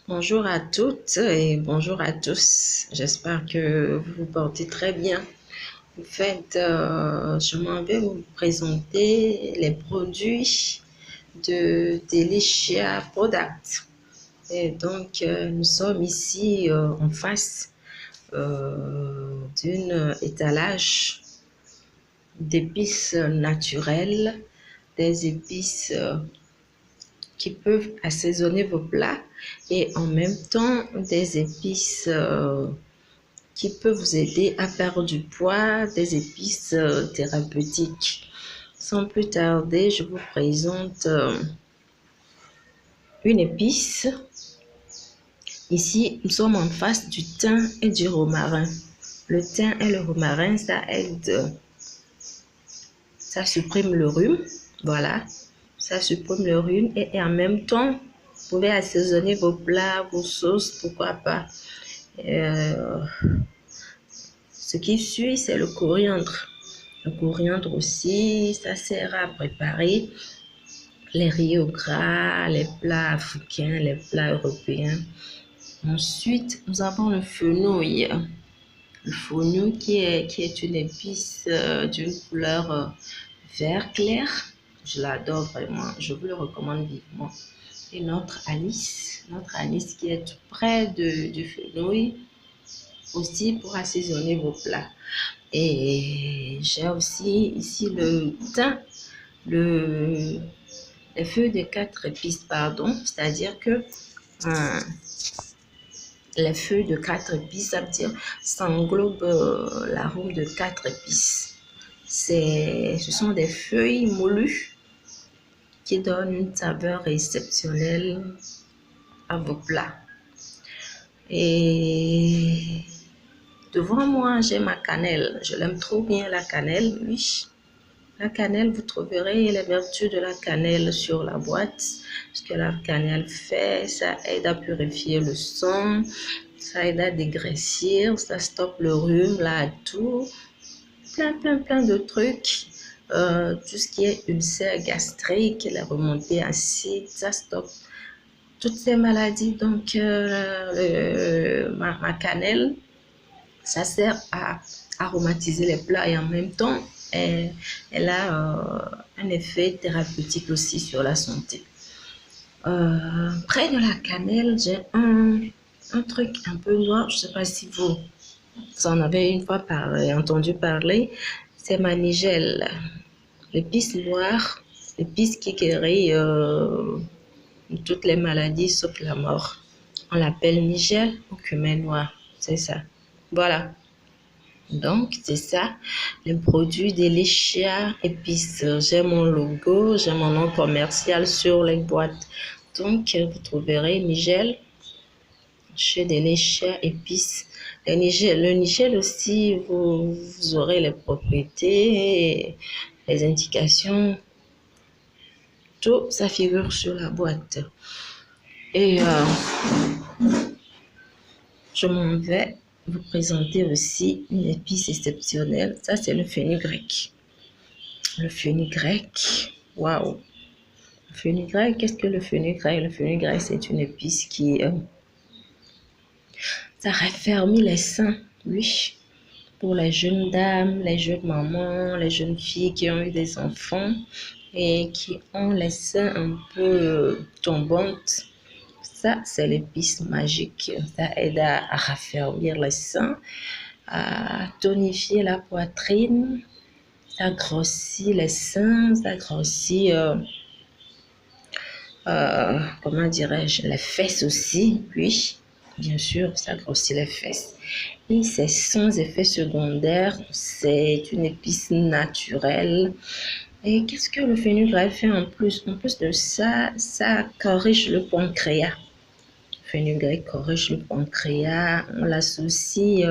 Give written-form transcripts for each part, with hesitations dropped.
Bonjour à toutes et bonjour à tous. J'espère que vous vous portez très bien. En fait, je m'en vais vous présenter les produits de Delicia Product. Et donc, nous sommes ici en face d'une étalage d'épices naturelles, des épices qui peuvent assaisonner vos plats et en même temps des épices qui peuvent vous aider à perdre du poids, des épices thérapeutiques. Sans plus tarder, je vous présente une épice. Ici, nous sommes en face du thym et du romarin. Le thym et le romarin, ça aide, ça supprime le rhume, voilà. Ça supprime le rhume et en même temps, vous pouvez assaisonner vos plats, vos sauces, pourquoi pas. Euh, Ce qui suit, c'est le coriandre. Le coriandre aussi, ça sert à préparer les riz au gras, les plats africains, les plats européens. Ensuite, nous avons le fenouil. Le fenouil qui est une épice d'une couleur vert clair. Je l'adore vraiment, je vous le recommande vivement. Et notre anis qui est tout près du fenouil, aussi pour assaisonner vos plats. Et j'ai aussi ici le thym, le, les feuilles de 4 épices, pardon, c'est-à-dire que les feuilles de 4 épices, ça veut dire, ça englobe l'arôme de 4 épices. Ce sont des feuilles moulues qui donnent une saveur exceptionnelle à vos plats. Et devant moi, j'ai ma cannelle. Je l'aime trop bien, la cannelle, oui. La cannelle, vous trouverez les vertus de la cannelle sur la boîte. Ce que la cannelle fait, ça aide à purifier le sang, ça aide à dégraissir, ça stoppe le rhume, la toux, plein de trucs. Tout ce qui est ulcère gastrique, les remontées acides, ça stoppe toutes ces maladies. Donc, ma cannelle, ça sert à aromatiser les plats et en même temps, elle a un effet thérapeutique aussi sur la santé. Près de la cannelle, j'ai un truc un peu noir. Je ne sais pas si vous en avez une fois entendu parler. C'est ma nigelle. L'épice noire, l'épice qui guérit toutes les maladies sauf la mort. On l'appelle nigelle ou cumin noir. C'est ça. Voilà. Donc, c'est ça, les produits Delicia épices. J'ai mon logo, j'ai mon nom commercial sur les boîtes. Donc, vous trouverez Nigel chez Delicia épices. Le Nigel aussi, vous aurez les propriétés, les indications. Tout ça figure sur la boîte. Et je m'en vais vous présenter aussi une épice exceptionnelle. Ça, c'est le fenugrec. Le fenugrec, waouh! Le fenugrec, qu'est-ce que le fenugrec? Le fenugrec, c'est une épice qui ça raffermit les seins, oui. Pour les jeunes dames, les jeunes mamans, les jeunes filles qui ont eu des enfants et qui ont les seins un peu tombantes. Ça, c'est l'épice magique. Ça aide à raffermir les seins, à tonifier la poitrine, ça grossit les seins, ça grossit, comment dirais-je, les fesses aussi, oui, bien sûr, ça grossit les fesses. Et c'est sans effet secondaire, c'est une épice naturelle. Et qu'est-ce que le fenugrec fait en plus? En plus de ça, ça corrige le pancréas. Le fenugrec corrige le pancréas, on l'associe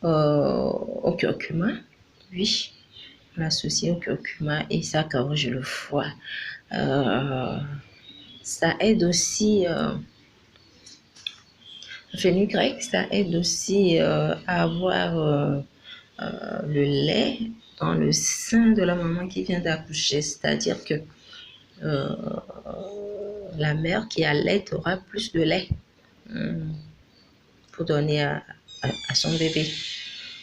au curcuma, oui. L'associer au curcuma et ça corrige le foie. Ça aide aussi, le fenugrec, ça aide aussi à avoir le lait dans le sein de la maman qui vient d'accoucher. C'est-à-dire que la mère qui allaitera plus de lait pour donner à son bébé.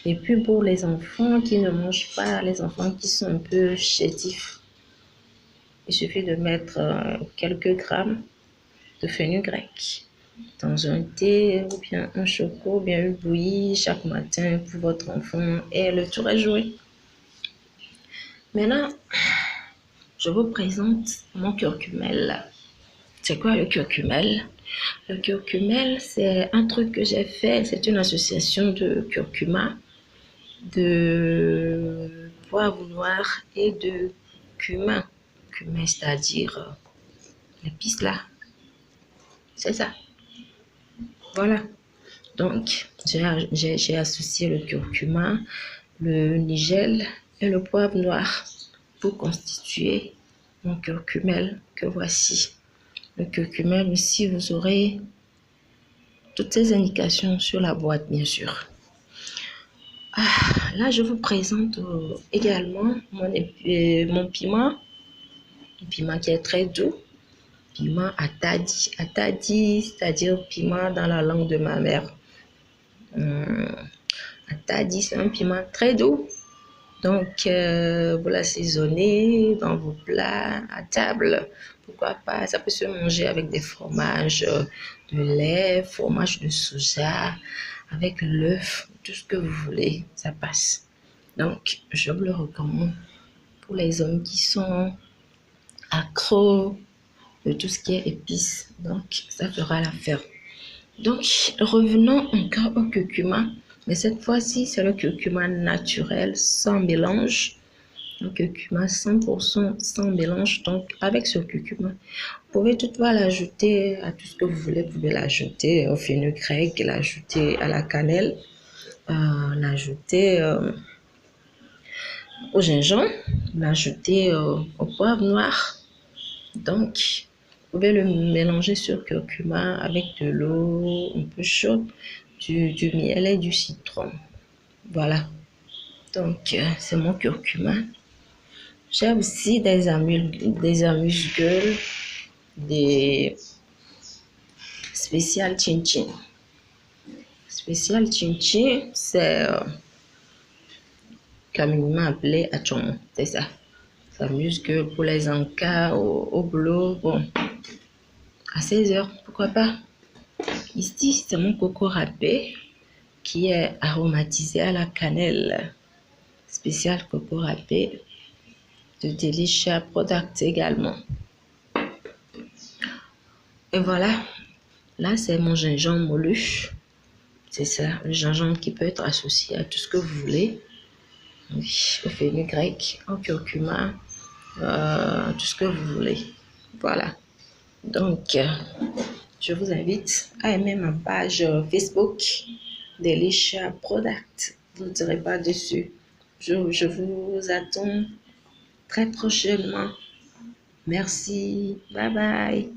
Et puis pour les enfants qui ne mangent pas, les enfants qui sont un peu chétifs, il suffit de mettre quelques grammes de fenugrec dans un thé ou bien un choco, ou bien une bouillie chaque matin pour votre enfant et le tour est joué. Maintenant, je vous présente mon curcumel. C'est quoi le curcumel? Le curcumel, c'est un truc que j'ai fait. C'est une association de curcuma, de poivre noir et de cumin. Cumin, c'est-à-dire l'épice là. C'est ça. Voilà. Donc, j'ai associé le curcuma, le nigel et le poivre noir pour constituer mon curcumel que voici. Le curcumel aussi, vous aurez toutes ces indications sur la boîte, bien sûr. Là, je vous présente également mon piment. Un piment qui est très doux. Piment atadi. Atadi, c'est-à-dire piment dans la langue de ma mère. Atadi, c'est un piment très doux. Donc, vous l'assaisonnez dans vos plats, à table. Pourquoi pas, ça peut se manger avec des fromages de lait, fromage de soja, avec l'œuf, tout ce que vous voulez, ça passe. Donc, je vous le recommande pour les hommes qui sont accros de tout ce qui est épices. Donc, ça fera l'affaire. Donc, revenons encore au curcuma. Mais cette fois-ci, c'est le curcuma naturel, sans mélange. Un curcuma 100% sans mélange. Donc, avec ce curcuma, vous pouvez toutefois l'ajouter à tout ce que vous voulez. Vous pouvez l'ajouter au fenugrec, l'ajouter à la cannelle, l'ajouter au gingembre, l'ajouter au poivre noir. Donc, vous pouvez le mélanger sur curcuma avec de l'eau un peu chaude, du miel et du citron. Voilà. Donc, c'est mon curcuma. J'ai aussi des amuse-gueules, des spéciales chin-chin. Spécial chin-chin, c'est communément appelé achon. C'est ça. Ça amuse-gueules pour les encas au boulot. Bon, à 16h, pourquoi pas. Ici, c'est mon coco râpé qui est aromatisé à la cannelle. Spécial coco râpé de Delicia Product également. Et voilà, là c'est mon gingembre moulu. C'est ça, le gingembre qui peut être associé à tout ce que vous voulez. Oui, au fenugrec, au curcuma, tout ce que vous voulez. Voilà. Donc, je vous invite à aimer ma page Facebook Delicia Product. Vous ne serez pas dessus. Je vous attends très prochainement. Merci. Bye bye.